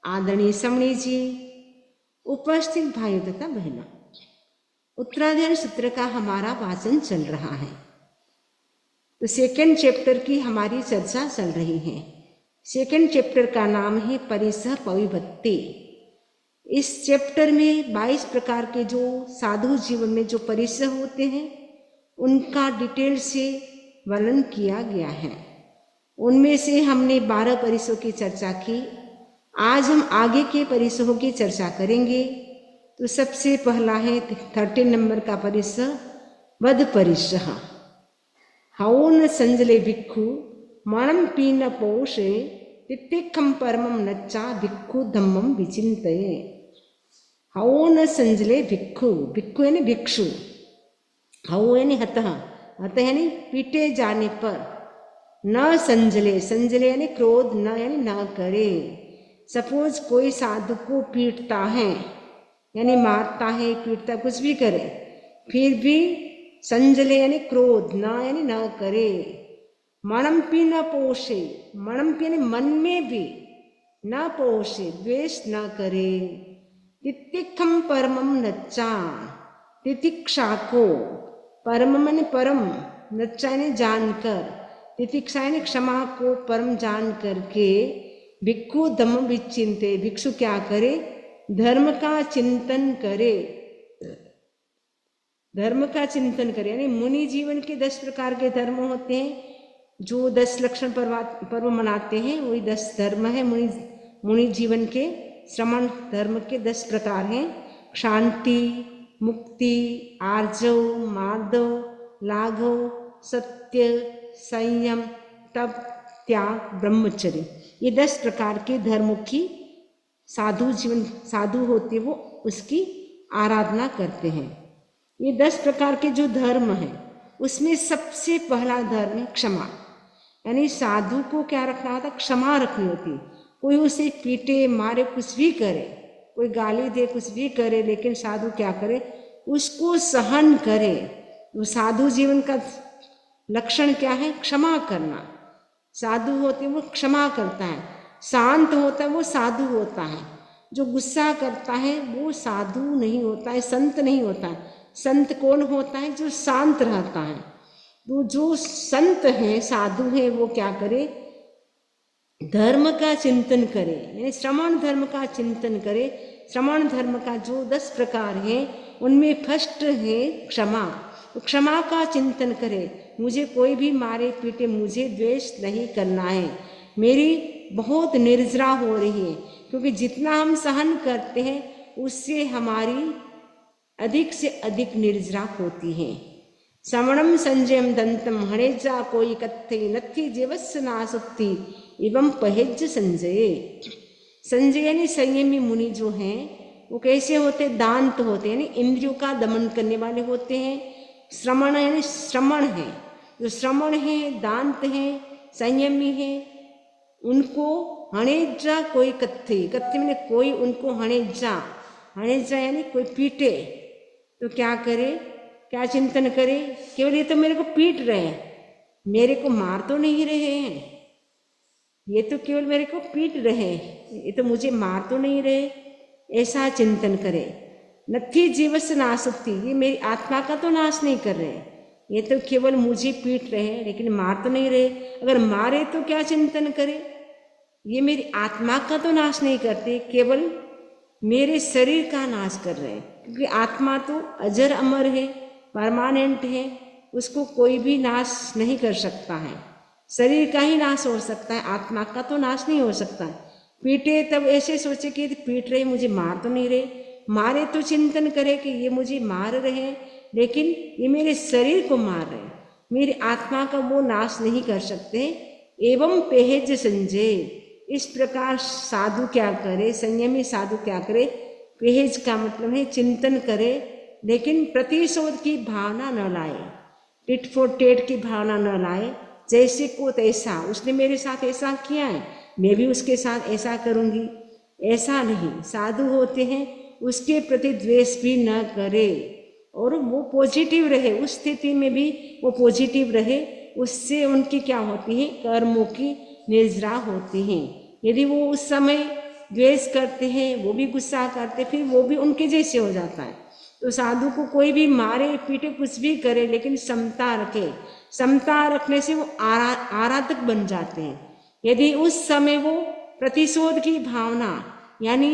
आदरणीय समणी जी, उपस्थित भाइयों तथा बहनों, उत्तराधार सूत्र का हमारा वाचन चल रहा है। तो सेकंड चैप्टर की हमारी चर्चा चल रही है। सेकंड चैप्टर का नाम है परिसह पविभक्ति। इस चैप्टर में 22 प्रकार के जो साधु जीवन में जो परिसह होते हैं उनका डिटेल से वर्णन किया गया है। उनमें से हमने 12 परिसहों की चर्चा की। आज हम आगे के परिसहों की चर्चा करेंगे। तो सबसे पहला है 13 नंबर का परिसह वध परिसह। हवन संजले भिक्खु मणम पीन पोषे तितिखम परमम नच्चा भिक्खु धम्मम विचिंतये। हवन संजले भिक्खु, भिक्खु यानी भिक्षु, हव यानी हतः, हतः यानी पीटे जाने पर, न संजले, संजले यानी क्रोध न यानी न करे। सपोज कोई साधु को पीटता है यानी मारता है, पीटता, कुछ भी करे, फिर भी संजले यानी क्रोध, न यानी न करे। मणम्पी न पोषे, मणम्पी यानी मन में भी, न पोषे द्वेष न करे। तितिक्षम परमम नच्चा, तितिक्षा को, परम यानी परम, नच्चा यानी जानकर, तितिक्षा यानी क्षमा को परम जान करके, भिक्खु धम्म विचिंते, भिक्षु क्या करे, धर्म का चिंतन करे। धर्म का चिंतन करे यानी मुनि जीवन के 10 प्रकार के धर्म होते हैं। जो 10 लक्षण पर्व मनाते हैं वही 10 धर्म है। मुनि जीवन के श्रमण धर्म के 10 प्रकार हैं। शांति, मुक्ति, आर्जव, मार्दव, लाघव, सत्य, संयम, तप, त्याग, ब्रह्मचर्य, ये 10 प्रकार के धर्मों की साधु जीवन, साधु होते वो उसकी आराधना करते हैं। ये 10 प्रकार के जो धर्म हैं उसमें सबसे पहला धर्म है क्षमा। यानी साधु को क्या रखना होता, क्षमा रखनी होती। कोई उसे पीटे मारे, कुछ भी करे, कोई गाली दे, कुछ भी करे, लेकिन साधु क्या करे, उसको सहन करे। वो साधु जीवन का लक्षण क्या है, क्षमा करना। साधु होते वो क्षमा करता है। शांत होता है वो साधु होता है। जो गुस्सा करता है वो साधु नहीं होता है, संत नहीं होता है। संत कौन होता है, जो शांत रहता है। तो जो संत है, साधु है, वो क्या करे, धर्म का चिंतन करे, यानी श्रमण धर्म का चिंतन करे। श्रमण धर्म का जो 10 प्रकार है उनमें फर्स्ट है क्षमा। तो क्षमा का चिंतन करे। मुझे कोई भी मारे पीटे, मुझे द्वेष नहीं करना है। मेरी बहुत निर्जरा हो रही है, क्योंकि जितना हम सहन करते हैं उससे हमारी अधिक से अधिक निर्जरा होती है। श्रवणम संजयम दंतम हणेजा कोई कत्थे नत्थी जीवस्य नासुक्ति एवं पहेज संजय। संजय यानी संयमी मुनि जो हैं वो कैसे होते, दांत होते यानी इंद्रियों का दमन करने वाले होते हैं। श्रमण यानी श्रमण है, जो श्रमण है, दांत है, संयमी है, उनको हणेजा कोई कत्थे, कत्थे मैंने कोई, उनको हणेजा, हणेजा यानी कोई पीटे तो क्या करे, क्या चिंतन करे, केवल ये तो मेरे को पीट रहे हैं, मेरे को मार तो नहीं रहे हैं, ये तो केवल मेरे को पीट रहे हैं, ये तो मुझे मार तो नहीं रहे, ऐसा चिंतन करे। नत्थी जीवस्य नासुक्ति, ये मेरी आत्मा का तो नाश नहीं कर रहे, ये तो केवल मुझे पीट रहे हैं लेकिन मार तो नहीं रहे। अगर मारे तो क्या चिंतन करे, ये मेरी आत्मा का तो नाश नहीं करते, केवल मेरे शरीर का नाश कर रहे हैं। क्योंकि आत्मा तो अजर अमर है, परमानेंट है, उसको कोई भी नाश नहीं कर सकता है। शरीर का ही नाश हो सकता है, आत्मा का तो नाश नहीं हो सकता है। पीटे तब ऐसे सोचे कि पीट रहे, मुझे मार तो नहीं रहे। मारे तो चिंतन करे कि ये मुझे मार रहे हैं लेकिन ये मेरे शरीर को मार रहे हैं, मेरी आत्मा का वो नाश नहीं कर सकते। एवं पेहेज संजय, इस प्रकार साधु क्या करे, संयमी साधु क्या करे, पेहेज का मतलब है चिंतन करे, लेकिन प्रतिशोध की भावना न लाए, टिट फॉर टेट की भावना न लाए। जैसे को तैसा, उसने मेरे साथ ऐसा किया है मैं भी उसके साथ ऐसा करूँगी, ऐसा नहीं। साधु होते हैं उसके प्रति द्वेष भी न करे और वो पॉजिटिव रहे, उस स्थिति में भी वो पॉजिटिव रहे। उससे उनकी क्या होती है, कर्मों की निर्जरा होती हैं। यदि वो उस समय द्वेष करते हैं, वो भी गुस्सा करते, फिर वो भी उनके जैसे हो जाता है। तो साधु को कोई भी मारे पीटे कुछ भी करे, लेकिन समता रखे। समता रखने से वो आराधक बन जाते हैं। यदि उस समय वो प्रतिशोध की भावना यानी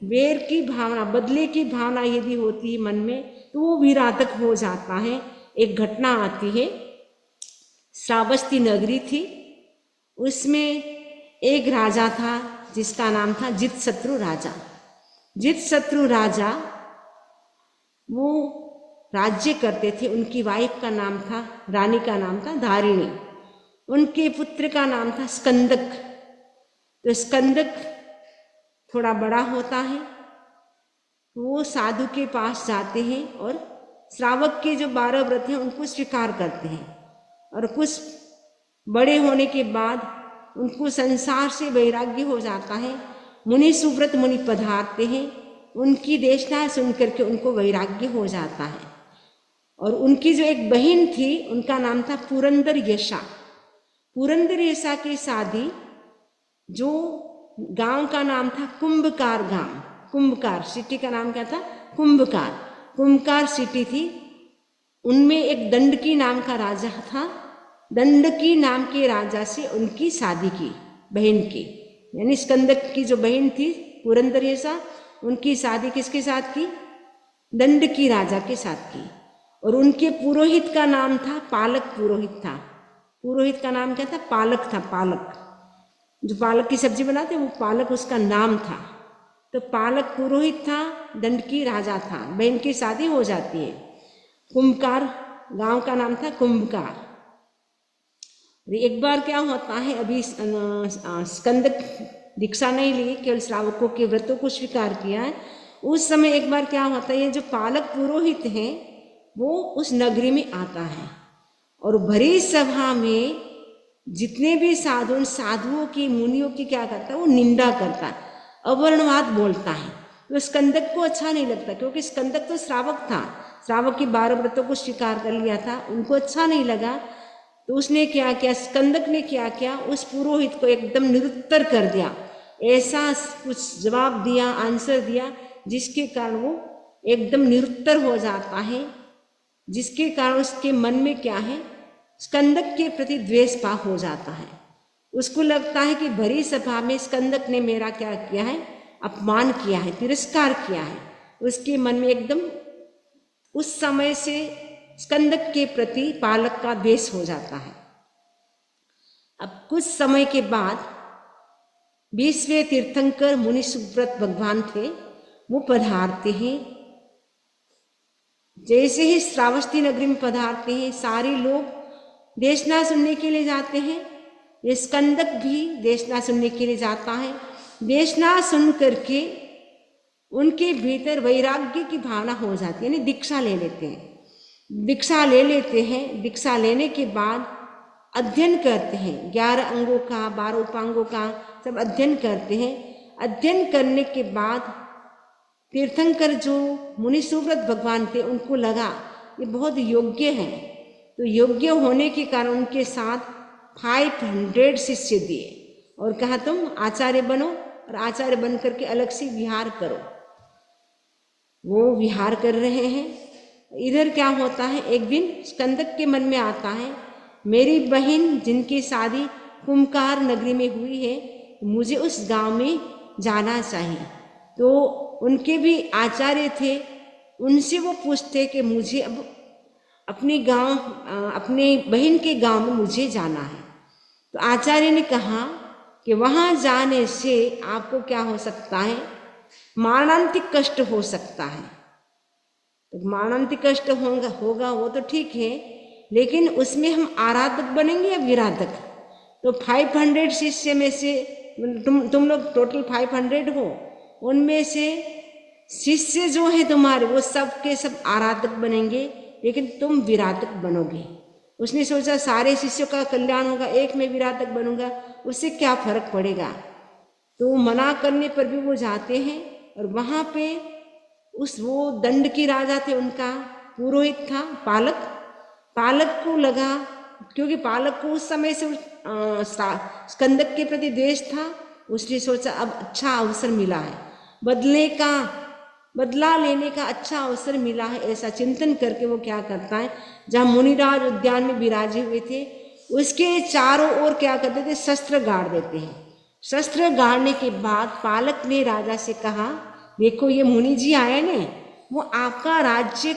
वेर की भावना, बदले की भावना यदि होती है मन में, तो वो विराधक हो जाता है। एक घटना आती है, श्रावस्ती नगरी थी, उसमें एक राजा था जिसका नाम था जितशत्रु राजा। जितशत्रु राजा वो राज्य करते थे। उनकी वाइफ का नाम था, रानी का नाम था धारिणी। उनके पुत्र का नाम था स्कंदक। तो स्कंदक थोड़ा बड़ा होता है, वो साधु के पास जाते हैं और श्रावक के जो 12 व्रत हैं उनको स्वीकार करते हैं। और कुछ बड़े होने के बाद उनको संसार से वैराग्य हो जाता है। मुनि सुव्रत मुनि पधारते हैं, उनकी देशना सुन करके उनको वैराग्य हो जाता है। और उनकी जो एक बहन थी, उनका नाम था पुरंदर यशा। पुरंदर यशा की शादी, जो गांव का नाम था कुंभकार गांव, कुंभकार सिटी का नाम क्या था, कुंभकार, कुंभकार सिटी थी। उनमें एक दंडकी नाम का राजा था। दंडकी नाम के राजा से उनकी शादी की, बहन की, यानी स्कंदक की जो बहन थी पुरंदर यशा, उनकी शादी किसके साथ की, दंडकी राजा के साथ की। और उनके पुरोहित का नाम था पालक पुरोहित था। पुरोहित का नाम क्या था, पालक था। पालक, जो पालक की सब्जी बनाते वो पालक उसका नाम था। तो पालक पुरोहित था, दंडकी राजा था, बहन की शादी हो जाती है। कुंभकार गांव का नाम था कुंभकार। एक बार क्या होता है, अभी स्कंदक दीक्षा नहीं ली, केवल श्रावकों के व्रतों को स्वीकार किया है। उस समय एक बार क्या होता है, जो पालक पुरोहित है वो उस नगरी में आता है और भरी सभा में जितने भी साधु, साधुओं की, मुनियों की क्या करता है, वो निंदा करता है, अवर्णवाद बोलता है। तो स्कंदक को अच्छा नहीं लगता, क्योंकि स्कंदक तो श्रावक था, श्रावक की 12 व्रतों को स्वीकार कर लिया था, उनको अच्छा नहीं लगा। तो उसने क्या किया, स्कंदक ने क्या किया, उस पुरोहित को एकदम निरुत्तर कर दिया। ऐसा कुछ जवाब दिया, आंसर दिया, जिसके कारण वो एकदम निरुत्तर हो जाता है, जिसके कारण उसके मन में क्या है, स्कंदक के प्रति द्वेष भाव हो जाता है। उसको लगता है कि भरी सभा में स्कंदक ने मेरा क्या किया है, अपमान किया है, तिरस्कार किया है। उसके मन में एकदम उस समय से स्कंदक के प्रति पालक का द्वेष हो जाता है। अब कुछ समय के बाद 20वें तीर्थंकर मुनि सुव्रत भगवान थे, वो पधारते हैं। जैसे ही श्रावस्ती नगरी में पधारते हैं, सारे लोग देशना सुनने के लिए जाते हैं। ये स्कंदक भी देशना सुनने के लिए जाता है। देशना सुन करके उनके भीतर वैराग्य की भावना हो जाती है, यानी दीक्षा ले लेते हैं। दीक्षा ले लेते हैं। दीक्षा लेने के बाद अध्ययन करते हैं, 11 अंगों का, 12 उपांगों का सब अध्ययन करते हैं। अध्ययन करने के बाद तीर्थंकर जो मुनि सुव्रत भगवान थे, उनको लगा ये बहुत योग्य हैं। तो योग्य होने के कारण उनके साथ 500 शिष्य दिए और कहा तुम आचार्य बनो और आचार्य बन करके अलग से विहार करो। वो विहार कर रहे हैं। इधर क्या होता है, एक दिन स्कंदक के मन में आता है, मेरी बहन जिनकी शादी कुंभकार नगरी में हुई है, मुझे उस गांव में जाना चाहिए। तो उनके भी आचार्य थे, उनसे वो पूछते कि मुझे अब अपने गांव, अपने बहन के गांव में मुझे जाना है। तो आचार्य ने कहा कि वहां जाने से आपको क्या हो सकता है, मारणांतिक कष्ट हो सकता है। तो मारणांतिक कष्ट होगा वो तो ठीक है, लेकिन उसमें हम आराधक बनेंगे या विराधक? तो 500 शिष्य में से तुम लोग टोटल 500 हो, उनमें से शिष्य जो है तुम्हारे वो सब के सब आराधक बनेंगे, लेकिन तुम विराधक बनोगे। उसने सोचा सारे शिष्यों का कल्याण होगा, एक में विराधक बनूंगा, उससे क्या फर्क पड़ेगा। तो मना करने पर भी वो जाते हैं और वहां पे वो दंड की राजा थे, उनका पुरोहित था पालक। पालक को लगा, क्योंकि पालक को उस समय से स्कंदक के प्रति द्वेष था, उसने सोचा अब अच्छा अवसर मिला है, बदला लेने का अच्छा अवसर मिला है, ऐसा चिंतन करके वो क्या करता है, जहाँ मुनिराज उद्यान में विराजे हुए थे उसके चारों ओर क्या करते थे, शस्त्र गाड़ देते हैं। शस्त्र गाड़ने के बाद पालक ने राजा से कहा, देखो ये मुनि जी आए ने, वो आपका राज्य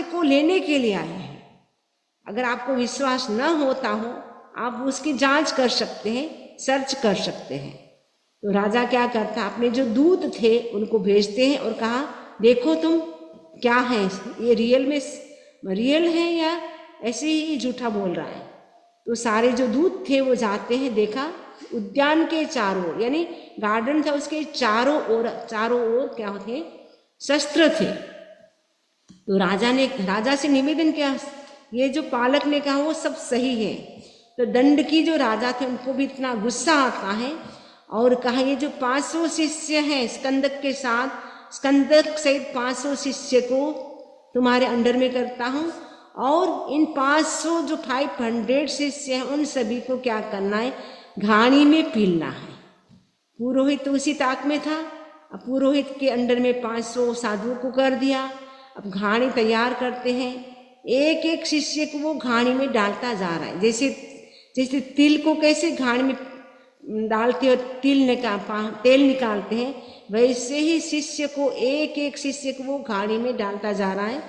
को लेने के लिए आए हैं। अगर आपको विश्वास न होता हो आप उसकी जांच कर सकते हैं, सर्च कर सकते हैं। तो राजा क्या करता, अपने जो दूत थे उनको भेजते हैं और कहा, देखो तुम क्या है, ये रियल है या ऐसे ही झूठा बोल रहा है। तो सारे जो दूत थे वो जाते हैं, देखा उद्यान के चारों ओर, यानी गार्डन था उसके चारों ओर क्या थे, शस्त्र थे। तो राजा से निवेदन किया, ये जो पालक ने कहा वो सब सही है। तो दंड की जो राजा थे उनको भी इतना गुस्सा आता है और कहा, ये जो 500 शिष्य हैं स्कंदक सहित 500 शिष्य को तुम्हारे अंडर में करता हूँ, और इन 500 जो 500 शिष्य हैं उन सभी को क्या करना है, घानी में पीलना है। पुरोहित तो उसी ताक में था, अब पुरोहित के अंडर में 500 साधुओं को कर दिया। अब घानी तैयार करते हैं, एक एक शिष्य को वो घानी में डालता जा रहा है। जैसे तिल को कैसे घानी में डालते हो, तेल निकालते हैं, वैसे ही एक एक शिष्य को वो घानी में डालता जा रहा है।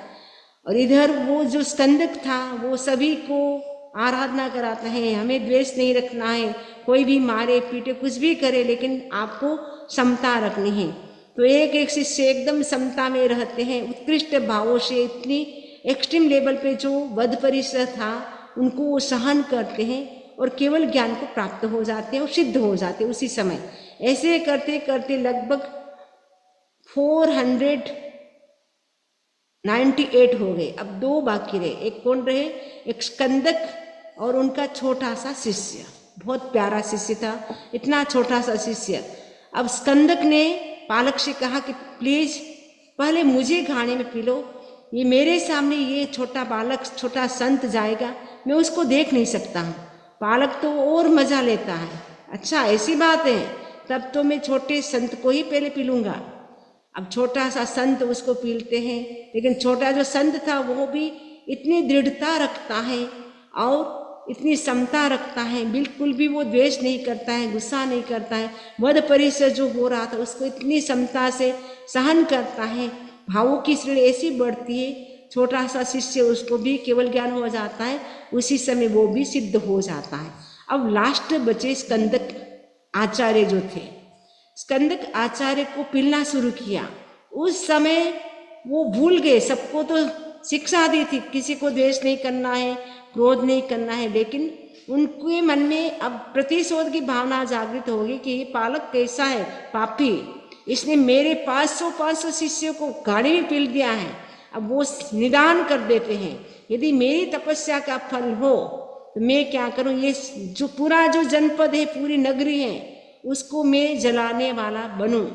और इधर वो जो स्कंदक था वो सभी को आराधना कराता है, हमें द्वेष नहीं रखना है, कोई भी मारे पीटे कुछ भी करे लेकिन आपको समता रखनी है। तो एक एक शिष्य एकदम समता में रहते हैं, उत्कृष्ट भावों से इतनी एक्सट्रीम लेवल पे जो वध परिसर था उनको वो सहन करते हैं और केवल ज्ञान को प्राप्त हो जाते हैं और सिद्ध हो जाते हैं उसी समय। ऐसे करते करते लगभग 498 हो गए। अब 2 बाकी रहे, एक कौन रहे, एक स्कंदक और उनका छोटा सा शिष्य, बहुत प्यारा शिष्य था, इतना छोटा सा शिष्य। अब स्कंदक ने पालक से कहा कि प्लीज पहले मुझे घाने में पी लो, ये मेरे सामने ये छोटा बालक, छोटा संत जाएगा, मैं उसको देख नहीं सकता हूँ। पालक तो और मजा लेता है, अच्छा ऐसी बात है, तब तो मैं छोटे संत को ही पहले पी लूंगा। अब छोटा सा संत उसको पीलते हैं, लेकिन छोटा जो संत था वो भी इतनी दृढ़ता रखता है और इतनी समता रखता है, बिल्कुल भी वो द्वेष नहीं करता है, गुस्सा नहीं करता है। वध परिसर जो हो रहा था उसको इतनी समता से सहन करता है, भावों की श्रेणी ऐसी बढ़ती है, छोटा सा शिष्य उसको भी केवल ज्ञान हो जाता है, उसी समय वो भी सिद्ध हो जाता है। अब लास्ट बचे स्कंदक आचार्य जो थे, स्कंदक आचार्य को पिलना शुरू किया। उस समय वो भूल गए, सबको तो शिक्षा दी थी किसी को द्वेष नहीं करना है, क्रोध नहीं करना है, लेकिन उनके मन में अब प्रतिशोध की भावना जागृत होगी कि ये पालक कैसा है, पापी, इसने मेरे 500 शिष्यों को गाड़ी में पील दिया है। अब वो निदान कर देते हैं, यदि मेरी तपस्या का फल हो तो मैं क्या करूं, ये जो पूरा जो जनपद है, पूरी नगरी है, उसको मैं जलाने वाला बनूं,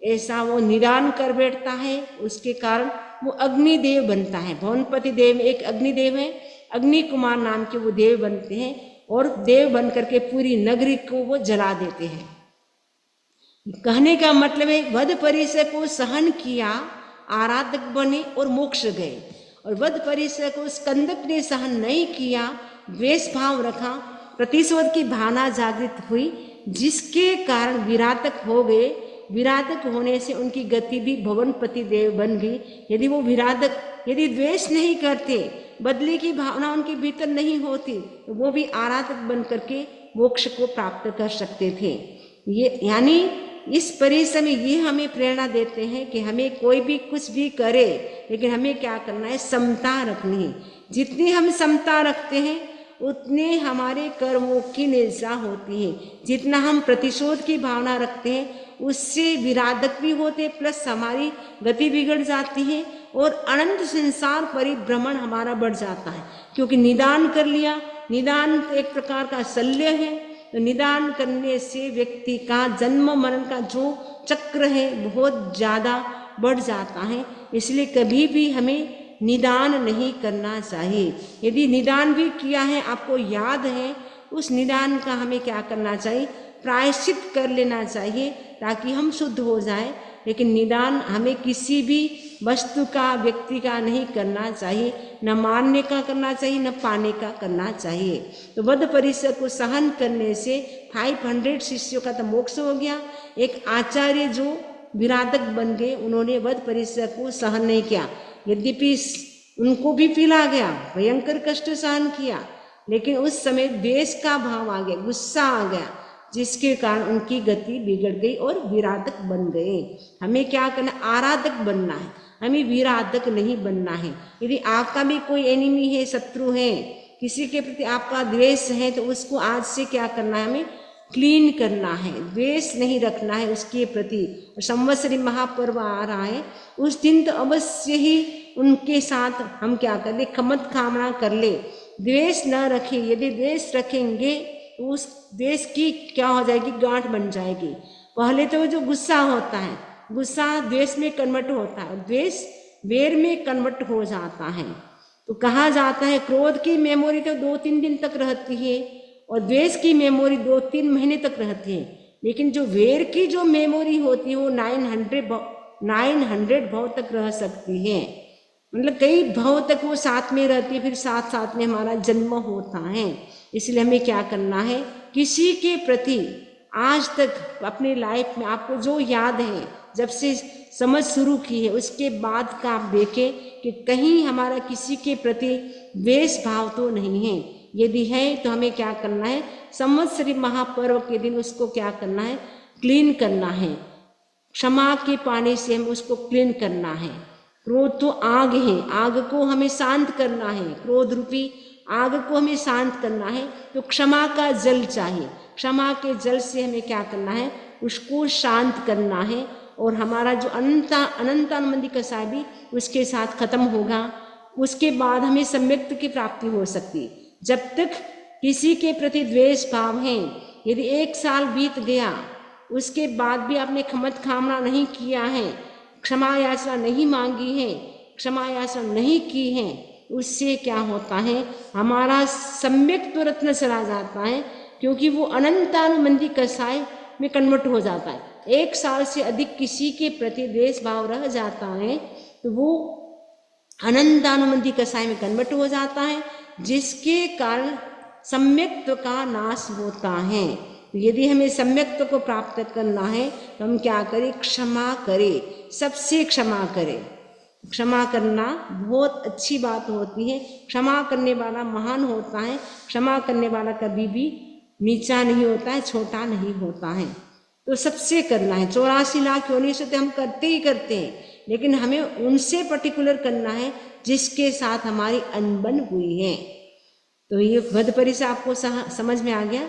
ऐसा वो निदान कर बैठता है। उसके कारण वो अग्निदेव बनता है। भवनपति देव में एक अग्निदेव है, अग्नि कुमार नाम के वो देव बनते हैं और देव बन करके पूरी नगरी को वो जला देते हैं। कहने का मतलब है वध परिसर को सहन किया, आराधक बने और मोक्ष गए। और वध परिसर को स्कंदक ने सहन नहीं किया, द्वेष भाव रखा, प्रतिशोध की भावना जागृत हुई, जिसके कारण विराटक हो गए। विराटक होने से उनकी गति भी भवनपति देव बन गई। यदि वो विराटक, यदि द्वेष नहीं करते, बदले की भावना उनके भीतर नहीं होती, तो वो भी आराधक बन करके मोक्ष को प्राप्त कर सकते थे। ये यानी इस परिसर में ये हमें प्रेरणा देते हैं कि हमें कोई भी कुछ भी करे, लेकिन हमें क्या करना है, समता रखनी है। जितनी हम समता रखते हैं उतने हमारे कर्मों की निजा होती है। जितना हम प्रतिशोध की भावना रखते हैं उससे विराधक भी होते, प्लस हमारी गति बिगड़ जाती है और अनंत संसार परिभ्रमण हमारा बढ़ जाता है। क्योंकि निदान कर लिया, निदान एक प्रकार का शल्य है, तो निदान करने से व्यक्ति का जन्म मरण का जो चक्र है बहुत ज़्यादा बढ़ जाता है। इसलिए कभी भी हमें निदान नहीं करना चाहिए। यदि निदान भी किया है, आपको याद है, उस निदान का हमें क्या करना चाहिए, प्रायश्चित कर लेना चाहिए ताकि हम शुद्ध हो जाएं। लेकिन निदान हमें किसी भी वस्तु का, व्यक्ति का नहीं करना चाहिए, न मारने का करना चाहिए, न पाने का करना चाहिए। तो वध परिसर को सहन करने से 500 शिष्यों का तो मोक्ष हो गया। एक आचार्य जो विराधक बन गए, उन्होंने वध परिसर को सहन नहीं किया। यद्यपि उनको भी पिला गया, भयंकर कष्ट सहन किया, लेकिन उस समय द्वेष का भाव आ गया, गुस्सा आ गया, जिसके कारण उनकी गति बिगड़ गई और विराधक बन गए। हमें क्या करना, आराधक बनना है, हमें विराधक नहीं बनना है। यदि आपका भी कोई एनिमी है, शत्रु है, किसी के प्रति आपका द्वेष है, तो उसको आज से क्या करना है, हमें क्लीन करना है, द्वेष नहीं रखना है उसके प्रति। संवत्सरी महापर्व आ रहा है, उस दिन तो अवश्य ही उनके साथ हम क्या कर ले, खमत खामना कर ले, द्वेष न रखें। यदि द्वेष रखेंगे तो उस द्वेष की क्या हो जाएगी, गांठ बन जाएगी। पहले तो जो गुस्सा होता है, गुस्सा द्वेष में कन्वर्ट होता है, द्वेष वैर में कन्वर्ट हो जाता है। तो कहा जाता है क्रोध की मेमोरी तो 2-3 दिन तक रहती है और द्वेष की मेमोरी 2-3 महीने तक रहती है, लेकिन जो वैर की जो मेमोरी होती है वो 900 भव तक रह सकती है। मतलब कई भव तक वो साथ में रहती है, फिर साथ साथ में हमारा जन्म होता है। इसलिए हमें क्या करना है, किसी के प्रति आज तक अपनी लाइफ में आपको जो याद है, जब से समझ शुरू की है, उसके बाद का आप देखें कि कहीं हमारा किसी के प्रति द्वेष भाव तो नहीं है। यदि है तो हमें क्या करना है, संवत्सरी महापर्व के दिन उसको क्या करना है, क्लीन करना है। क्षमा के पानी से हम उसको क्लीन करना है। क्रोध तो आग है, आग को हमें शांत करना है, क्रोध रूपी आग को हमें शांत करना है। तो क्षमा का जल चाहिए, क्षमा के जल से हमें क्या करना है, उसको शांत करना है। और हमारा जो अनंतानुबंधी कसाय भी उसके साथ खत्म होगा, उसके बाद हमें सम्यक्त की प्राप्ति हो सकती। जब तक किसी के प्रति द्वेष भाव है, यदि 1 साल बीत गया, उसके बाद भी आपने खमत खामना नहीं किया है, क्षमा याचना नहीं मांगी है, क्षमा याचना नहीं की है, उससे क्या होता है, हमारा सम्यक तो रत्न चला जाता है, क्योंकि वो अनंतानुबंधी कसाय में कन्वर्ट हो जाता है। 1 साल से अधिक किसी के प्रति द्वेष भाव रह जाता है तो वो अनंतानुबंधी कसाय में कन्वर्ट हो जाता है, जिसके कारण सम्यक्त्व का नाश होता है। तो यदि हमें सम्यक्त्व को प्राप्त करना है तो हम क्या करें, क्षमा करें, सबसे क्षमा करें। क्षमा करना बहुत अच्छी बात होती है, क्षमा करने वाला महान होता है, क्षमा करने वाला कभी भी नीचा नहीं होता है, छोटा नहीं होता है। तो सबसे करना है। 84 लाख योनि से तो हम करते ही करते हैं, लेकिन हमें उनसे पर्टिकुलर करना है जिसके साथ हमारी अनबन हुई है। तो ये वध परिसर आपको समझ में आ गया।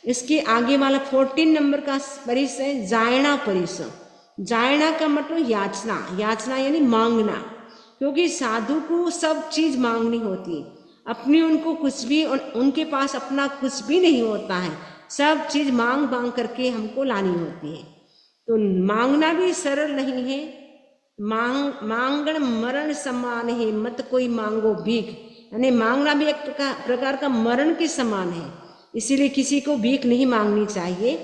इसके आगे वाला 14 नंबर का परिसर है जायणा परिसर। जायणा का मतलब याचना, याचना यानी मांगना, क्योंकि साधु को सब चीज मांगनी होती है, अपनी उनको कुछ भी, उनके पास अपना कुछ भी नहीं होता है, सब चीज मांग मांग करके हमको लानी होती है। तो मांगना भी सरल नहीं है, मांगण मरण समान है, मत कोई मांगो भीख, यानी मांगना भी एक प्रकार का मरण के समान है, इसीलिए किसी को भीख नहीं मांगनी चाहिए।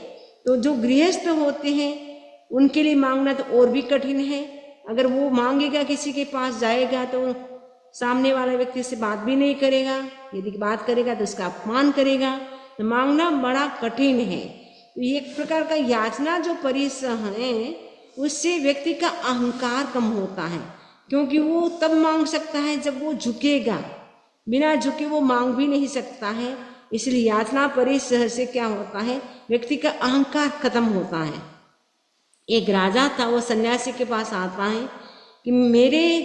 तो जो गृहस्थ होते हैं उनके लिए मांगना तो और भी कठिन है। अगर वो मांगेगा, किसी के पास जाएगा तो सामने वाला व्यक्ति से बात भी नहीं करेगा, यदि बात करेगा तो उसका अपमान करेगा, तो मांगना बड़ा कठिन है। तो ये एक प्रकार का याचना जो परिसर है, उससे व्यक्ति का अहंकार कम होता है, क्योंकि वो तब मांग सकता है जब वो झुकेगा, बिना झुके वो मांग भी नहीं सकता है। इसलिए याचना परिसर से क्या होता है, व्यक्ति का अहंकार खत्म होता है। एक राजा था, वो सन्यासी के पास आता है कि मेरे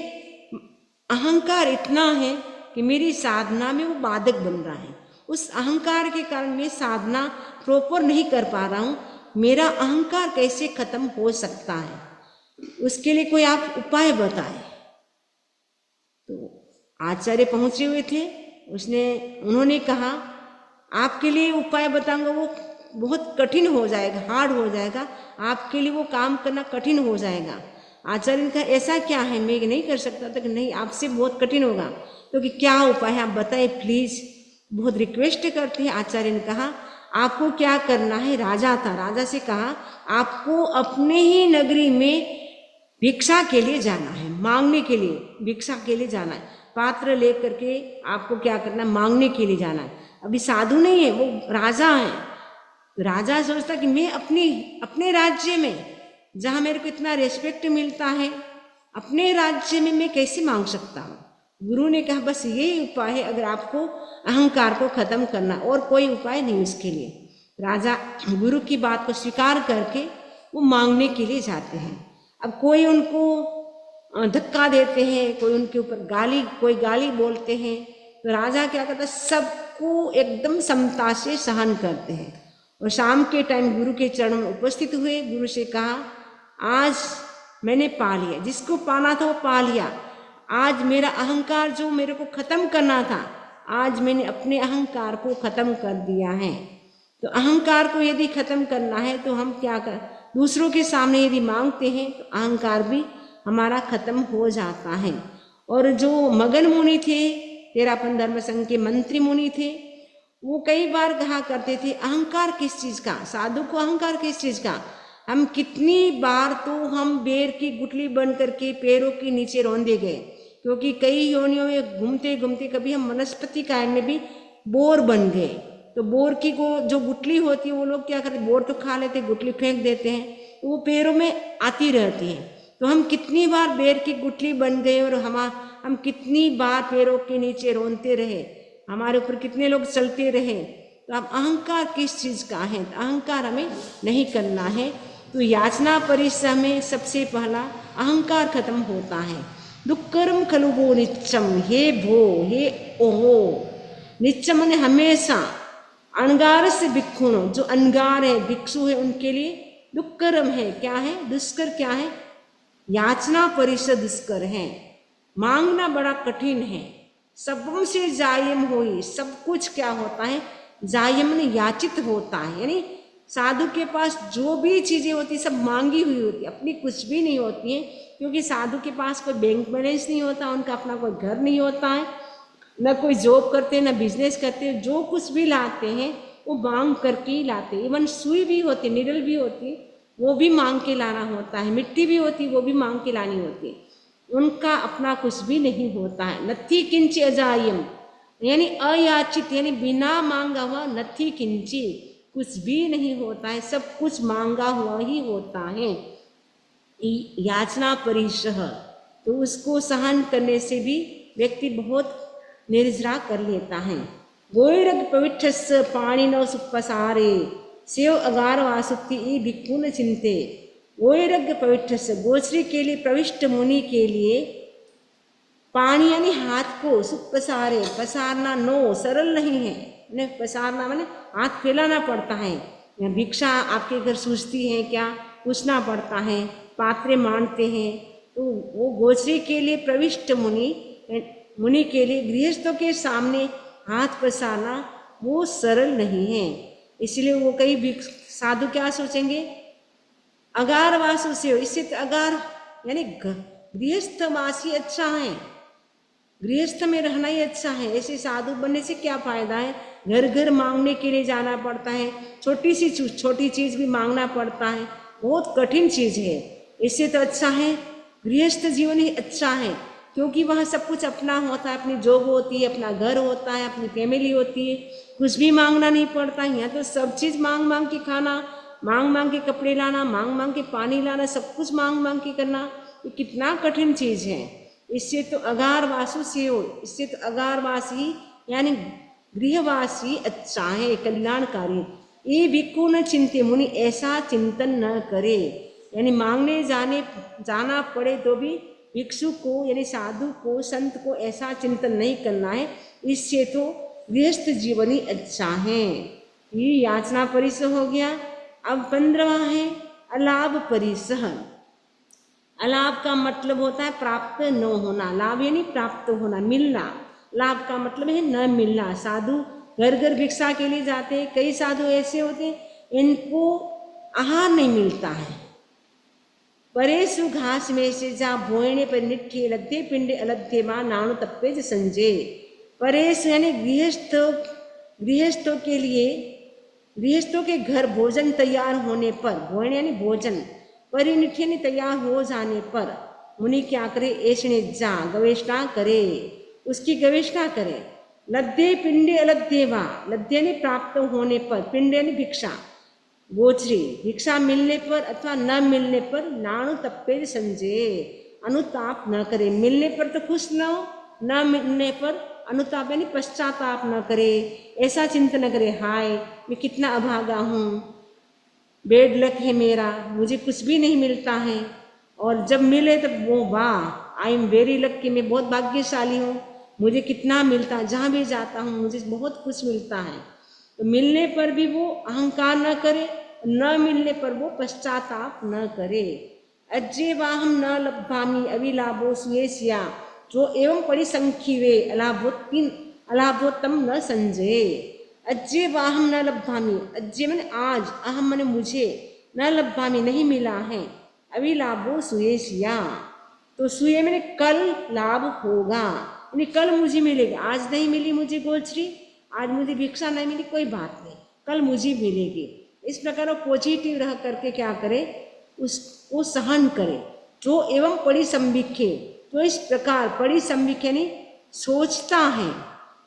अहंकार इतना है कि मेरी साधना में वो बाधक बन रहा है, उस अहंकार के कारण मैं साधना प्रॉपर नहीं कर पा रहा हूँ, मेरा अहंकार कैसे खत्म हो सकता है, उसके लिए कोई आप उपाय बताएं। तो आचार्य पहुंचे हुए थे, उन्होंने कहा आपके लिए उपाय बताऊंगा वो बहुत कठिन हो जाएगा, हार्ड हो जाएगा, आपके लिए वो काम करना कठिन हो जाएगा। आचार्य ने कहा ऐसा क्या है, मैं नहीं कर सकता था कि नहीं, आपसे बहुत कठिन होगा, तो कि क्या उपाय है आप बताएं प्लीज, बहुत रिक्वेस्ट करते हैं। आचार्य ने कहा आपको क्या करना है। राजा था, राजा से कहा आपको अपने ही नगरी में भिक्षा के लिए जाना है, मांगने के लिए, भिक्षा के लिए जाना है। पात्र लेकर के आपको क्या करना है, मांगने के लिए जाना है। अभी साधु नहीं है, वो राजा है। राजा सोचता कि मैं अपने राज्य में जहाँ मेरे को इतना रेस्पेक्ट मिलता है, अपने राज्य में मैं कैसे मांग सकता हूँ। गुरु ने कहा बस यही उपाय है अगर आपको अहंकार को खत्म करना, और कोई उपाय नहीं उसके लिए। राजा गुरु की बात को स्वीकार करके वो मांगने के लिए जाते हैं। अब कोई उनको धक्का देते हैं, कोई उनके ऊपर कोई गाली बोलते हैं, तो राजा क्या करता है, सबको एकदम समता से सहन करते हैं। और शाम के टाइम गुरु के चरण में उपस्थित हुए, गुरु से कहा आज मैंने पा लिया, जिसको पाना था वो पा लिया। आज मेरा अहंकार जो मेरे को खत्म करना था, आज मैंने अपने अहंकार को खत्म कर दिया है। तो अहंकार को यदि खत्म करना है तो हम क्या कर, दूसरों के सामने यदि मांगते हैं तो अहंकार भी हमारा खत्म हो जाता है। और जो मगन मुनि थे, तेरापन धर्म संघ के मंत्री मुनि थे, वो कई बार कहा करते थे अहंकार किस चीज का, साधु को अहंकार किस चीज का। हम कितनी बार तो हम बेर की गुठली बन करके पैरों के नीचे रौंदे गए, क्योंकि कई योनियों में घूमते घूमते कभी हम वनस्पति कायन में भी बोर बन गए। तो बोर की को जो गुठली होती है वो लोग क्या करते, बोर तो खा लेते, गुठली फेंक देते हैं, तो वो पैरों में आती रहती है। तो हम कितनी बार बेर की गुठली बन गए और हम कितनी बार पैरों के नीचे रोनते रहे, हमारे ऊपर कितने लोग चलते रहे। तो अब अहंकार किस चीज का है, तो अहंकार हमें नहीं करना है। तो याचना परिश्रम में सबसे पहला अहंकार खत्म होता है। दुक्करम खलु वो नित्यम, हे भो हे ओहो। नित्यम ने हमेशा, अणगार से भिक्षुणो, जो अनगार है भिक्षु है उनके लिए दुक्करम है, क्या है, दुष्कर क्या है, याचना परिश्रम दुष्कर है, मांगना बड़ा कठिन है। सबम से जायम होई, सब कुछ क्या होता है, जायम ने याचित होता है, यानी साधु के पास जो भी चीजें होती सब मांगी हुई होती, अपनी कुछ भी नहीं होती है, क्योंकि साधु के पास कोई बैंक बैलेंस नहीं होता, उनका अपना कोई घर नहीं होता है, न कोई जॉब करते न बिजनेस करते, जो कुछ भी लाते हैं वो मांग करके ही लाते। इवन सुई भी होती, निडल भी होती, वो भी मांग के लाना होता है, मिट्टी भी होती वो भी मांग के लानी होती है। उनका अपना कुछ भी नहीं होता है। नथी किंची अजायम, यानी अयाचित, यानी बिना मांगा हुआ, नथी किंची, कुछ भी नहीं होता है, सब कुछ मांगा हुआ ही होता है। याचना परिश्रह, तो उसको सहन करने से भी व्यक्ति बहुत निर्जरा कर लेता है। गोरग पवित्रस पाणी नौ सुपसारे, सेव अगार वासुति ई भिक्खु न चिंते। गोरग पवित्रस, गोश्री के लिए, प्रविष्ट मुनि के लिए, पानी यानी हाथ को, सुपसारे पसारना, नो सरल नहीं है, ने पसारना माने हाथ फैलाना पड़ता है। भिक्षा आपके घर सूझती है क्या, पूछना पड़ता है, पात्रे मानते हैं। तो वो गोश्री के लिए, प्रविष्ट मुनि के लिए, गृहस्थों के सामने हाथ पसारना वो सरल नहीं है। इसलिए वो कई साधु क्या सोचेंगे, अगार वासु से हो, इससे तो अगार यानी गृहस्थ वासी अच्छा है, गृहस्थ में रहना ही अच्छा है। ऐसे साधु बनने से क्या फायदा है, घर घर मांगने के लिए जाना पड़ता है, छोटी चीज भी मांगना पड़ता है, बहुत कठिन चीज है। इससे तो अच्छा है गृहस्थ जीवन ही अच्छा है, क्योंकि वहाँ सब कुछ अपना होता है, अपनी जॉब होती है, अपना घर होता है, अपनी फैमिली होती है, कुछ भी मांगना नहीं पड़ता। यहाँ तो सब चीज़ मांग मांग के खाना, मांग मांग के कपड़े लाना, मांग मांग के पानी लाना, सब कुछ मांग मांग के करना, ये कितना कठिन चीज़ है। इससे तो अगार वासु से हो, इससे तो अगारवासी यानी गृहवासी अच्छा है, कल्याणकारी। ये भिक्खु न चिंते, मुनि ऐसा चिंतन न करे, यानी मांगने जाना पड़े तो भी भिक्षु को यानी साधु को, संत को ऐसा चिंतन नहीं करना है। इससे तो गृहस्थ जीवन ही अच्छा है। ये याचना परिसह हो गया। अब 15वां है अलाभ परिसह। अलाभ का मतलब होता है प्राप्त न होना, लाभ यानी प्राप्त होना, मिलना। लाभ का मतलब है न मिलना। साधु घर घर भिक्षा के लिए जाते हैं, कई साधु ऐसे होते हैं इनको आहार नहीं मिलता है। परेशु घास में से जा भोयने पर निठे लद्दे पिंडे अलद्दे माँ नाणु तप्पे संजय। परेश यानी गृहस्थों के लिए गृहस्थों के घर भोजन तैयार होने पर, भोजन यानी भोजन, परिनिठ यानी तैयार हो जाने पर मुनि क्या करे, ऐसने जा गवेषणा करे, उसकी गवेषणा करे। लद्दे पिंडे अलद्देवा, लद्दे ने प्राप्त होने पर, पिंडे ने भिक्षा, गोचरी, भिक्षा मिलने पर अथवा न मिलने पर नाणु तप्पे संजय, अनुताप न करे। मिलने पर तो खुश न हो, न मिलने पर अनुताप यानी पश्चाताप न करे, ऐसा चिंतन न करे, हाय मैं कितना अभागा हूँ, बेड लक है मेरा, मुझे कुछ भी नहीं मिलता है, और जब मिले तब वो वाह, आई एम वेरी लक, कि मैं बहुत भाग्यशाली हूँ, मुझे कितना मिलता है, जहाँ भी जाता हूँ मुझे बहुत कुछ मिलता है। तो मिलने पर भी वो अहंकार न करे, न मिलने पर वो पश्चाताप न करे। अज्जे वाहम न लब्धामी अविलाभो सुयेस्या, जो एवं परिसंख्यिवे अलाभोत्तम न संजय। अज्जे वाहम न लब्धामी, अज्जे मैंने आज, अहम मैंने मुझे, न लब्धामी नहीं मिला है, अविलाभो सुयेस्या, तो सुये मैंने कल लाभ होगा, यानी कल मुझे मिलेगी। आज नहीं मिली मुझे गोचरी, आज मुझे भिक्षा नहीं मिली, कोई बात नहीं, कल मुझे मिलेगी। इस प्रकार वो पॉजिटिव रह करके क्या करे, उसको सहन करे। जो एवं परिसंभिखे, तो इस प्रकार परिसंभिखे यानी सोचता है,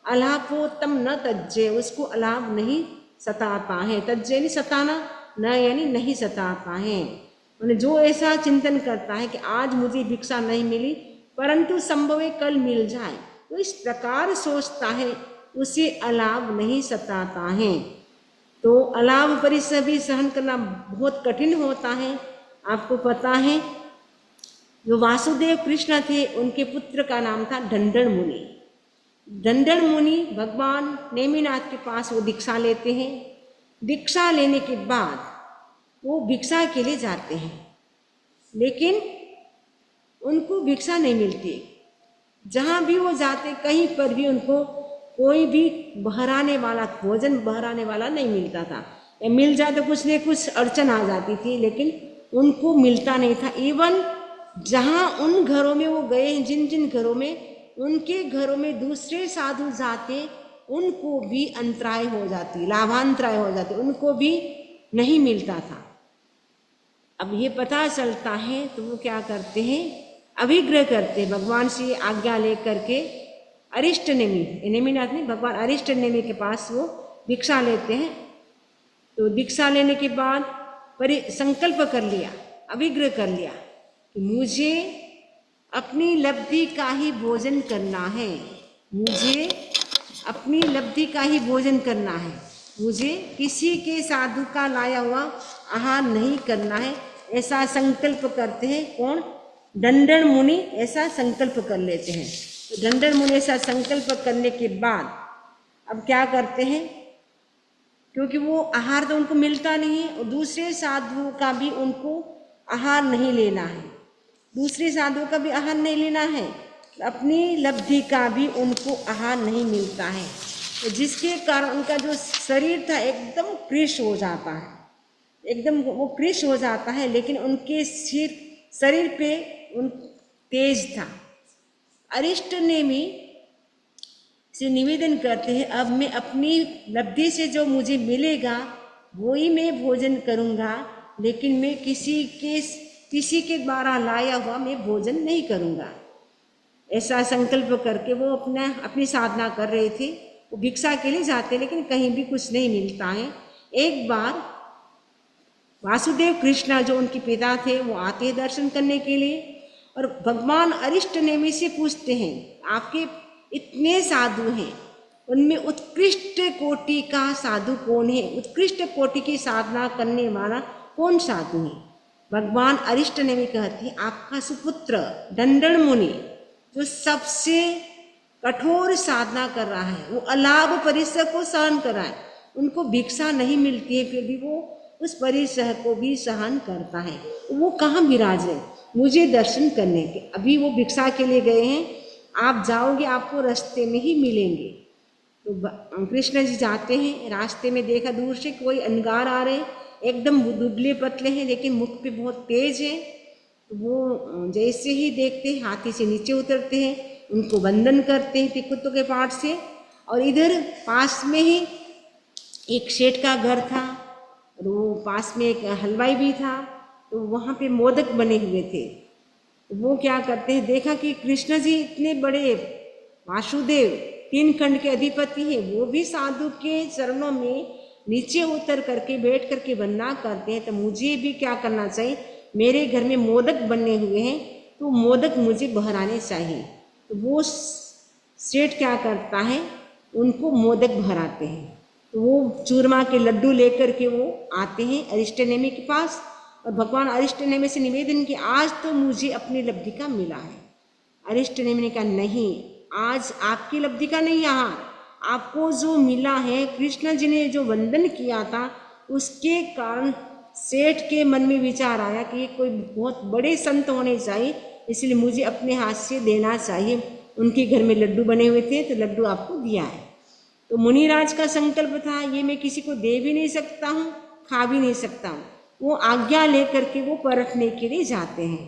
अलापोत्तम न तज्जे, उसको अलाभ नहीं सताता है, तज्जे नहीं सताना, न यानी नहीं सताता है। मैंने जो ऐसा चिंतन करता है कि आज मुझे भिक्षा नहीं मिली परंतु संभव है कल मिल जाए, तो इस प्रकार सोचता है, उसे अलाभ नहीं सताता है। तो अलाभ परिसर भी सहन करना बहुत कठिन होता है। आपको पता है जो वासुदेव कृष्ण थे उनके पुत्र का नाम था ढंढन मुनि। ढंढन मुनि भगवान नेमिनाथ के पास वो दीक्षा लेते हैं। दीक्षा लेने के बाद वो भिक्षा के लिए जाते हैं, लेकिन उनको भिक्षा नहीं मिलती। जहाँ भी वो जाते कहीं पर भी उनको कोई भी बहराने वाला, भोजन बहराने वाला नहीं मिलता था, या मिल जाए तो कुछ न कुछ अड़चन आ जाती थी, लेकिन उनको मिलता नहीं था। इवन जहाँ उन घरों में वो गए हैं, जिन जिन घरों में, उनके घरों में दूसरे साधु जाते, उनको भी अंतराय हो जाती, लाभांतराय हो जाती, उनको भी नहीं मिलता था। अब ये पता चलता है तो वो क्या करते हैं, अभिग्रह करते, भगवान से आज्ञा ले करके अरिष्ट नेमि, नेमिनाथ नहीं, भगवान अरिष्ट नेमि के पास वो भिक्षा लेते हैं। तो भिक्षा लेने के बाद संकल्प कर लिया, अभिग्रह कर लिया कि मुझे अपनी लब्धि का ही भोजन करना है, मुझे अपनी लब्धि का ही भोजन करना है, मुझे किसी के साधु का लाया हुआ आहार नहीं करना है, ऐसा संकल्प करते हैं। कौन? ढंढन मुनि ऐसा संकल्प कर लेते हैं। तो ढंढन मुनि ऐसा संकल्प करने के बाद अब क्या करते हैं, क्योंकि वो आहार तो उनको मिलता नहीं है और दूसरे साधुओं का भी उनको आहार नहीं लेना है, दूसरे साधुओं का भी आहार नहीं लेना है, अपनी लब्धि का भी उनको आहार नहीं मिलता है, तो जिसके कारण उनका जो शरीर था एकदम कृश हो जाता है, एकदम वो कृश हो जाता है, लेकिन उनके शरीर पे उन तेज था। अरिष्ट नेमि से निवेदन करते हैं, अब मैं अपनी लब्धि से जो मुझे मिलेगा वो ही मैं भोजन करूँगा, लेकिन मैं किसी के द्वारा लाया हुआ मैं भोजन नहीं करूँगा। ऐसा संकल्प करके वो अपनी साधना कर रहे थे। वो भिक्षा के लिए जाते लेकिन कहीं भी कुछ नहीं मिलता है। एक बार वासुदेव कृष्ण जो उनके पिता थे वो आते हैं दर्शन करने के लिए, और भगवान अरिष्ट नेमि से पूछते हैं, आपके इतने साधु हैं, उनमें उत्कृष्ट कोटि का साधु कौन है, उत्कृष्ट कोटि की साधना करने वाला कौन साधु है? भगवान अरिष्ट नेमि कहते हैं, आपका सुपुत्र ढंढन मुनि जो सबसे कठोर साधना कर रहा है, वो अलाभ परिसर को सहन कर रहा है, उनको भिक्षा नहीं मिलती है फिर भी वो उस परिसर को भी सहन करता है। वो कहाँ विराजे? मुझे दर्शन करने के, अभी वो भिक्षा के लिए गए हैं, आप जाओगे आपको रास्ते में ही मिलेंगे। तो कृष्ण जी जाते हैं, रास्ते में देखा दूर से कोई अनगार आ रहे, एकदम दुबले पतले हैं लेकिन मुख पे बहुत तेज है। वो जैसे ही देखते हैं हाथी से नीचे उतरते हैं, उनको वंदन करते हैं तिकुत्तों के पाठ से, और इधर पास में ही एक सेठ का घर था और वो पास में एक हलवाई भी था, तो वहाँ पे मोदक बने हुए थे। वो क्या करते हैं, देखा कि कृष्ण जी इतने बड़े वासुदेव 3 खंड के अधिपति हैं, वो भी साधु के चरणों में नीचे उतर करके बैठ करके वंदना करते हैं, तो मुझे भी क्या करना चाहिए, मेरे घर में मोदक बने हुए हैं तो मोदक मुझे बहराने चाहिए। तो वो सेठ क्या करता है, उनको मोदक भराते हैं। तो वो चूरमा के लड्डू लेकर के वो आते हैं अरिष्टनेमी के पास और भगवान अरिष्टनेमी से निवेदन कि आज तो मुझे अपनी लब्धि का मिला है। अरिष्टनेमी ने कहा नहीं, आज आपकी लब्धि का नहीं, यहाँ आपको जो मिला है, कृष्ण जी ने जो वंदन किया था उसके कारण सेठ के मन में विचार आया कि ये कोई बहुत बड़े संत होने चाहिए, इसलिए मुझे अपने हाथ से देना चाहिए। उनके घर में लड्डू बने हुए थे तो लड्डू आपको दिया है। तो मुनिराज का संकल्प था, ये मैं किसी को दे भी नहीं सकता हूँ, खा भी नहीं सकता हूँ। वो आज्ञा लेकर के वो परखने के लिए जाते हैं।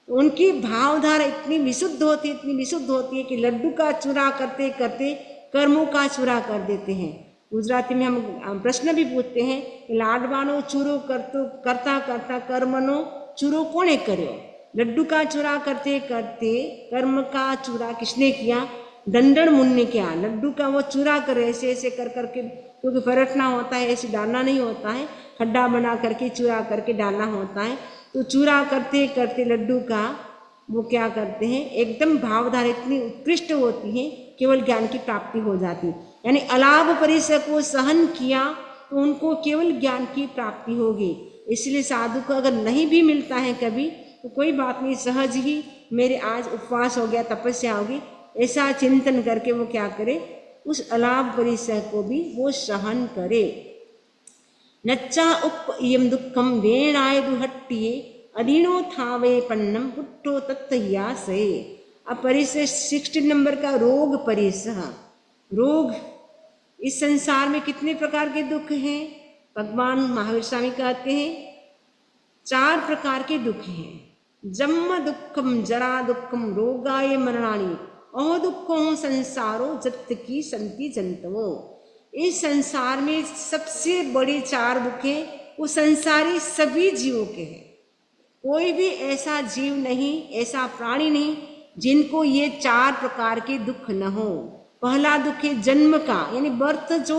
तो उनकी भावधारा इतनी विशुद्ध होती है, इतनी विशुद्ध होती है कि लड्डू का चूरा करते करते कर्मों का चूरा कर देते हैं। गुजराती में हम प्रश्न भी पूछते हैं कि लाडवानो चूरो करता करता कर्मनो चूरो कोने कर्यो। लड्डू का चूरा करते करते कर्म का चूरा किसने किया, दंडन मुनि ने किया। लड्डू का वो चूरा कर ऐसे ऐसे कर करके, क्योंकि परखना होता है, ऐसे डालना नहीं होता है, खड्डा बना करके चूरा करके डालना होता है। तो चूरा करते करते लड्डू का वो क्या करते हैं, एकदम भावधारा इतनी उत्कृष्ट होती है, केवल ज्ञान की प्राप्ति हो जाती। यानी अलाभ परिसर को सहन किया तो उनको केवल ज्ञान की प्राप्ति होगी। इसलिए साधु को अगर नहीं भी मिलता है कभी तो कोई बात नहीं, सहज ही मेरे आज उपवास हो गया, तपस्या होगी, ऐसा चिंतन करके वो क्या करे, उस अलाभ परिसर को भी वो सहन करे। नच्चा उप इयम दुखम वेणाय दुहट्टिये अधीनो थावे पन्नम पुट्टो तत्तया से। अब परिसर 16 नंबर का रोग परिसर। रोग, इस संसार में कितने प्रकार के दुख हैं, भगवान महावीर स्वामी कहते हैं 4 प्रकार के दुख हैं। जन्म दुखम जरा दुखम रोगाय मरणानी अहो दुखो संसारो जत की संति जंतवो। इस संसार में सबसे बड़े 4 दुख हैं, वो संसारी सभी जीवों के हैं। कोई भी ऐसा जीव नहीं, ऐसा प्राणी नहीं जिनको ये 4 प्रकार के दुख न हो। पहला दुख है जन्म का, यानी बर्थ जो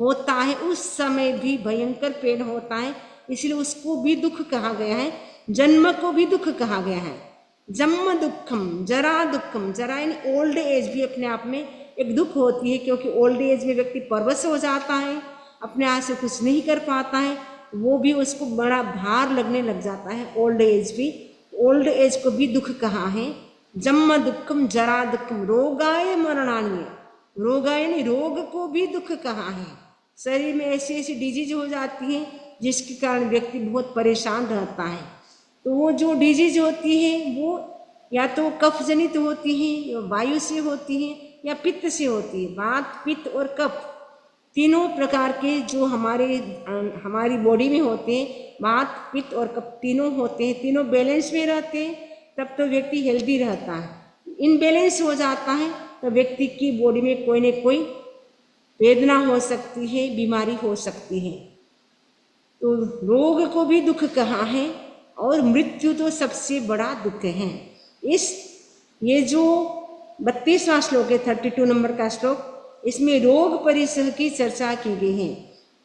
होता है उस समय भी भयंकर पेन होता है, इसलिए उसको भी दुख कहा गया है, जन्म को भी दुख कहा गया है। जन्म दुखम जरा दुखम, जरा यानी ओल्ड एज भी अपने आप में एक दुख होती है, क्योंकि ओल्ड एज में व्यक्ति परवश हो जाता है, अपने आप से कुछ नहीं कर पाता है, वो भी उसको बड़ा भार लगने लग जाता है। ओल्ड एज भी, ओल्ड एज को भी दुख कहा है। जन्म दुखम जरा दुखम रोगाय मरणान्य, रोगाय यानी रोग को भी दुख कहा है। शरीर में ऐसी ऐसी डिजीज हो जाती है जिसके कारण व्यक्ति बहुत परेशान रहता है। तो वो जो डिजीज होती है वो या तो कफ जनित होती है, या वायु से होती है, या पित्त से होती है। वात पित्त और कफ तीनों प्रकार के जो हमारी बॉडी में होते हैं, वात पित्त और कफ तीनों होते हैं, तीनों बैलेंस में रहते हैं, तब तो व्यक्ति हेल्दी रहता है। इनबैलेंस हो जाता है तो व्यक्ति की बॉडी में कोई न कोई वेदना हो सकती है, बीमारी हो सकती है। तो रोग को भी दुख कहा है, और मृत्यु तो सबसे बड़ा दुख है। ये जो 32वां श्लोक है, 32 नंबर का श्लोक, इसमें रोग परिसर की चर्चा की गई है।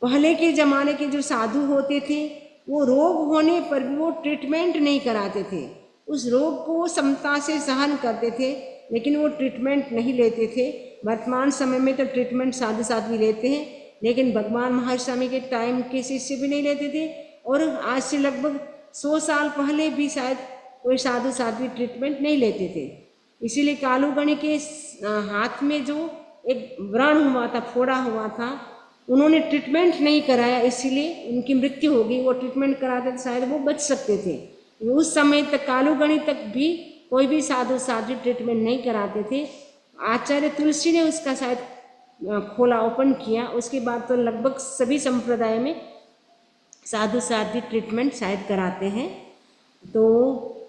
पहले के जमाने के जो साधु होते थे वो रोग होने पर भी वो ट्रीटमेंट नहीं कराते थे, उस रोग को वो समता से सहन करते थे, लेकिन वो ट्रीटमेंट नहीं लेते थे। वर्तमान समय में तो ट्रीटमेंट साधु साध्वी लेते हैं, लेकिन भगवान महावीर स्वामी के टाइम के शिष्य भी नहीं लेते थे, और आज से लगभग 100 साल पहले भी शायद कोई साधु साध्वी ट्रीटमेंट नहीं लेते थे। इसीलिए कालूगणी के हाथ में जो एक व्रण हुआ था, फोड़ा हुआ था, उन्होंने ट्रीटमेंट नहीं कराया, इसीलिए उनकी मृत्यु हो गई। वो ट्रीटमेंट कराते तो शायद वो बच सकते थे। उस समय तक कालूगणी तक भी कोई भी साधु साध्वी ट्रीटमेंट नहीं कराते थे। आचार्य तुलसी ने उसका शायद खोला, ओपन किया, उसके बाद तो लगभग सभी संप्रदाय में साधु साध्वी ट्रीटमेंट शायद कराते हैं। तो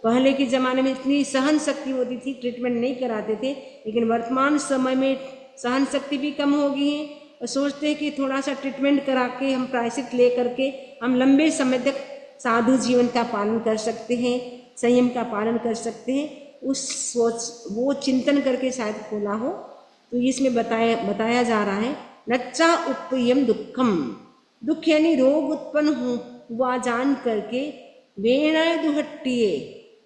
पहले के ज़माने में इतनी सहन शक्ति होती थी, ट्रीटमेंट नहीं कराते थे, लेकिन वर्तमान समय में सहन शक्ति भी कम हो गई है और सोचते हैं कि थोड़ा सा ट्रीटमेंट करा के हम प्रायश्चित ले करके हम लंबे समय तक साधु जीवन का पालन कर सकते हैं, संयम का पालन कर सकते हैं। उस सोच वो चिंतन करके शायद खोला हो। तो इसमें बताया जा रहा है नच्चा उपयम दुखम, दुख यानी रोग उत्पन्न हुआ जान करके वेदनाएं दुहट्टिए,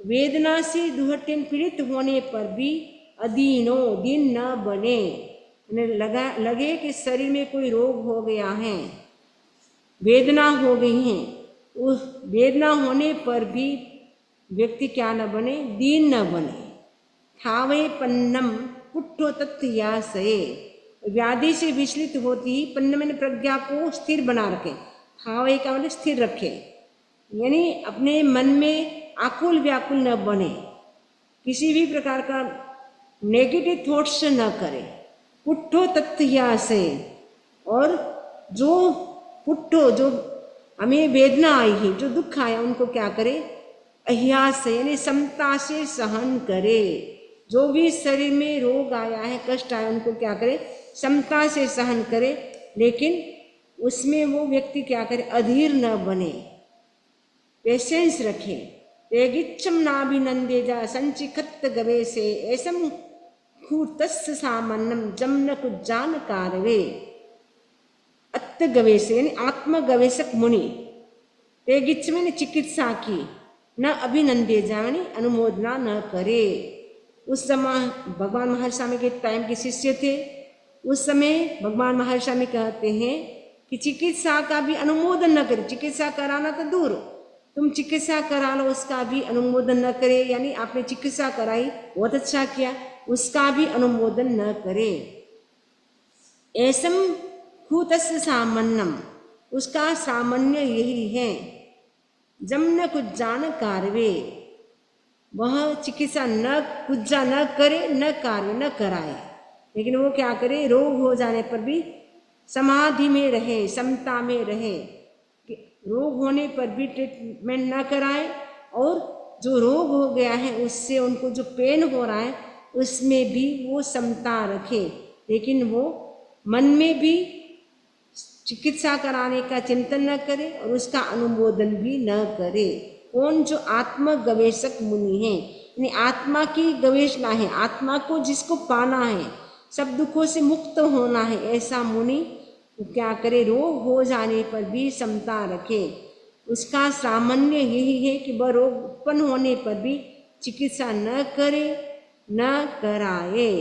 वेदना से दुहट्टिन पीड़ित होने पर भी अधीनो दिन न बने, लगे कि शरीर में कोई रोग हो गया है, वेदना हो गई है, उस वेदना होने पर भी व्यक्ति क्या न बने, दीन न बने। ठावे पन्नम पुट्ठो तत्यासये, व्याधि से विचलित होती ही पन्न मैंने प्रज्ञा को स्थिर बना रखे। ठावे का मतलब स्थिर रखे, यानी अपने मन में आकुल व्याकुल न बने, किसी भी प्रकार का नेगेटिव थॉट्स न करे। पुट्ठो तत्यासये, और जो पुट्ठो जो हमें वेदना आई है, जो दुख आया, उनको क्या करे, अह्यास यानी समता से सहन करे। जो भी शरीर में रोग आया है, कष्ट आया, उनको क्या करे, समता से सहन करे, लेकिन उसमें वो व्यक्ति क्या करे, अधीर न बने, पेशेंस रखे। तेगिच्छम नाभिनंदे जा संचिखत गवे से ऐसम खूतस्स सामन्नम जमन कुजान कारवे। अत्त गवे से यानी आत्म गवेशक मुनि, तेगिच्छ में चिकित्सा की, न अभिनंदे जानी अनुमोदना न करे। उस समय भगवान महर्षि स्वामी के टाइम के शिष्य थे। उस समय भगवान महर्षि स्वामी कहते हैं कि चिकित्सा का भी अनुमोदन न करे। चिकित्सा कराना तो दूर, तुम चिकित्सा करा लो, उसका भी अनुमोदन न करे, यानी आपने चिकित्सा कराई बहुत अच्छा किया, उसका भी अनुमोदन न करे। ऐसम खूतस्य सामान्यम, उसका सामान्य यही है। जमन कुजान कारवे, वह चिकित्सा न कुजा न करे, न कार्य न कराए, लेकिन वो क्या करे, रोग हो जाने पर भी समाधि में रहे, समता में रहे, रोग होने पर भी ट्रीटमेंट न कराए, और जो रोग हो गया है उससे उनको जो पेन हो रहा है उसमें भी वो समता रखे, लेकिन वो मन में भी चिकित्सा कराने का चिंतन न करे और उसका अनुमोदन भी न करे। कौन, जो आत्म गवेशक मुनि है, यानी आत्मा की गवेषणा है, आत्मा को जिसको पाना है, सब दुखों से मुक्त होना है, ऐसा मुनि क्या करे, रोग हो जाने पर भी समता रखे। उसका सामान्य यही है कि वह रोग उत्पन्न होने पर भी चिकित्सा न करे, न कराए।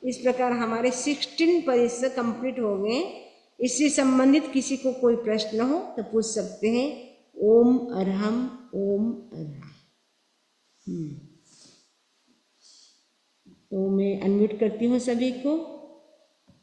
इस प्रकार हमारे 16 परीक्षा कंप्लीट हो गए। इससे संबंधित किसी को कोई प्रश्न हो तो पूछ सकते हैं। ओम अरहम, ओम अरहम। तो मैं अनम्यूट करती हूँ सभी को।